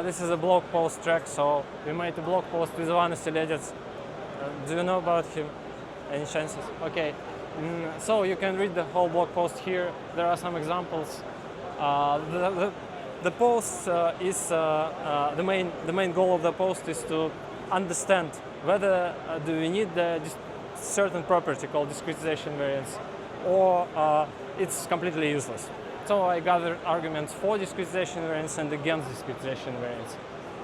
This is a blog post track, so we made a blog post with one oscillated. Do you know about him? Any chances? Okay. So you can read the whole blog post here. There are some examples. The post is the main goal of the post is to understand whether do we need the certain property called discretization invariance, or it's completely useless. So I gathered arguments for discretization invariance and against discretization invariance.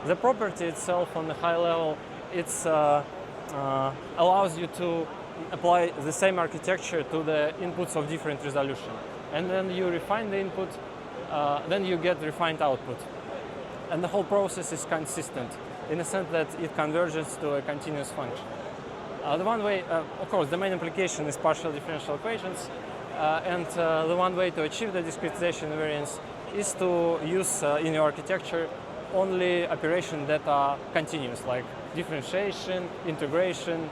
The property itself, on the high level, it's allows you to apply the same architecture to the inputs of different resolution, and then you refine the input, then you get refined output, and the whole process is consistent in the sense that it converges to a continuous function. The one way, of course, the main application is partial differential equations, and the one way to achieve the discretization invariance is to use in your architecture only operations that are continuous, like differentiation, integration,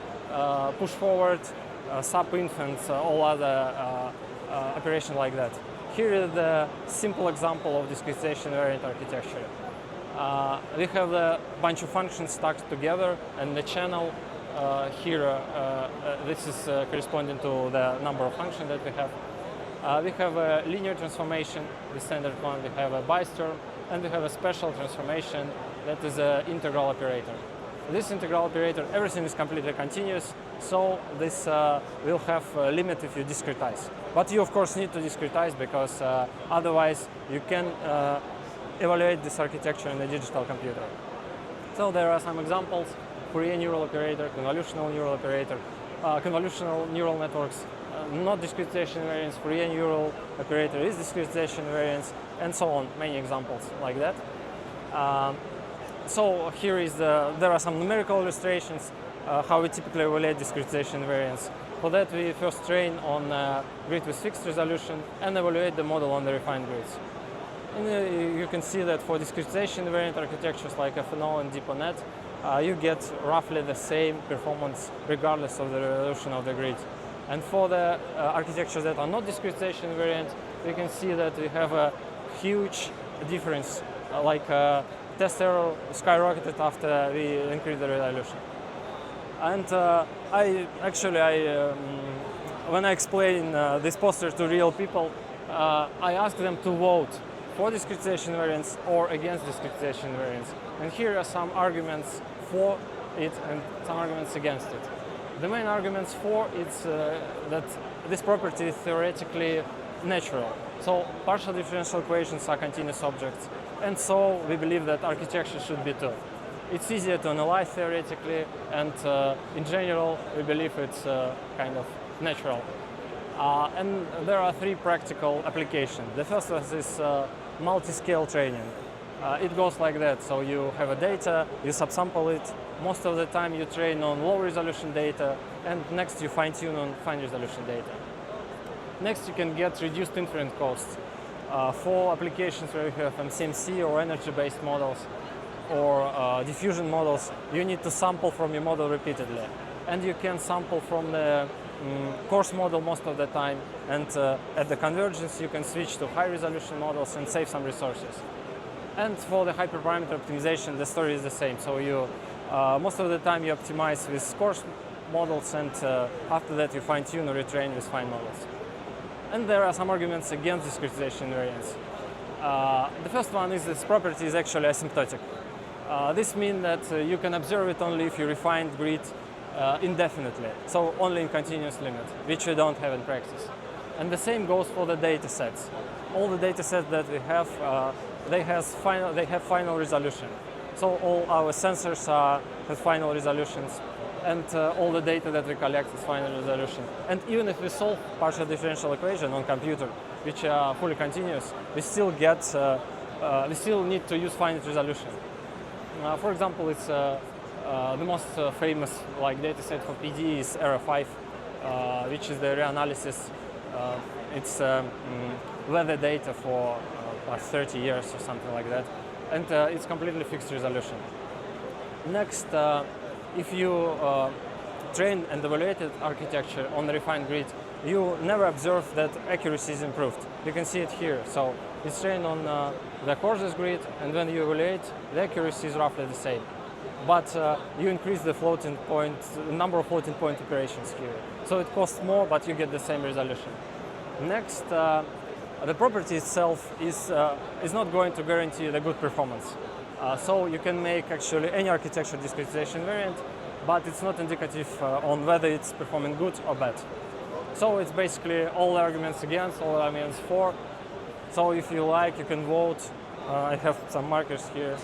push forward, subinf, and all other operations like that. Here is the simple example of discretization invariant architecture. We have a bunch of functions stacked together, and the channel here, this is corresponding to the number of functions that we have. We have a linear transformation, the standard one. We have a Bayes term, and we have a special transformation that is an integral operator. This integral operator, everything is completely continuous, so this will have a limit if you discretize. But you, of course, need to discretize because otherwise you can evaluate this architecture in a digital computer. So there are some examples: Fourier neural operator, convolutional neural operator, convolutional neural networks, not discretization invariance, Fourier neural operator is discretization invariance, and so on. Many examples like that. So here is there are some numerical illustrations how we typically evaluate discretization invariance. For that, we first train on a grid with fixed resolution and evaluate the model on the refined grids. And you can see that for discretization invariant architectures like FNO and DeepONet, you get roughly the same performance regardless of the resolution of the grid. And for the architectures that are not discretization invariant, we can see that we have a huge difference, like test error skyrocketed after we increase the resolution. And when I explain this poster to real people, I ask them to vote for discretization invariance or against discretization invariance. And here are some arguments for it and some arguments against it. The main arguments for it's that this property is theoretically natural. So partial differential equations are continuous objects, and so we believe that architecture should be too. It's easier to analyze theoretically, and in general we believe it's kind of natural. And there are three practical applications. The first one is multi-scale training. It goes like that. So you have a data, you subsample it. Most of the time you train on low resolution data, and next you fine-tune on fine resolution data. Next you can get reduced inference costs. For applications where you have MCMC or energy-based models or diffusion models, you need to sample from your model repeatedly. And you can sample from the coarse model most of the time, and at the convergence you can switch to high resolution models and save some resources. And for the hyperparameter optimization, the story is the same. So you most of the time you optimize with coarse models, and after that you fine-tune or retrain with fine models. And there are some arguments against discretization invariance. The first one is this property is actually asymptotic. This means that you can observe it only if you refine the grid indefinitely, so only in continuous limit, which we don't have in practice. And the same goes for the data sets. All the data sets that we have, they have final resolution. So all our sensors have final resolutions, and all the data that we collect is final resolution. And even if we solve partial differential equation on computer, which are fully continuous, we still need to use finite resolution. For example, it's the most famous data set for PD is Error 5, which is the reanalysis. It's weather data for past 30 years or something like that, and it's completely fixed resolution. Next, if you train and evaluated architecture on the refined grid, you never observe that accuracy is improved. You can see it here. So It's trained on the coarses grid, and when you evaluate, the accuracy is roughly the same. But you increase the floating point, number of floating point operations here. So it costs more, but you get the same resolution. Next, the property itself is not going to guarantee the good performance. So you can make actually any architecture discretization variant, but it's not indicative on whether it's performing good or bad. So it's basically all arguments against, all arguments for. So if you like, you can vote. I have some markers here.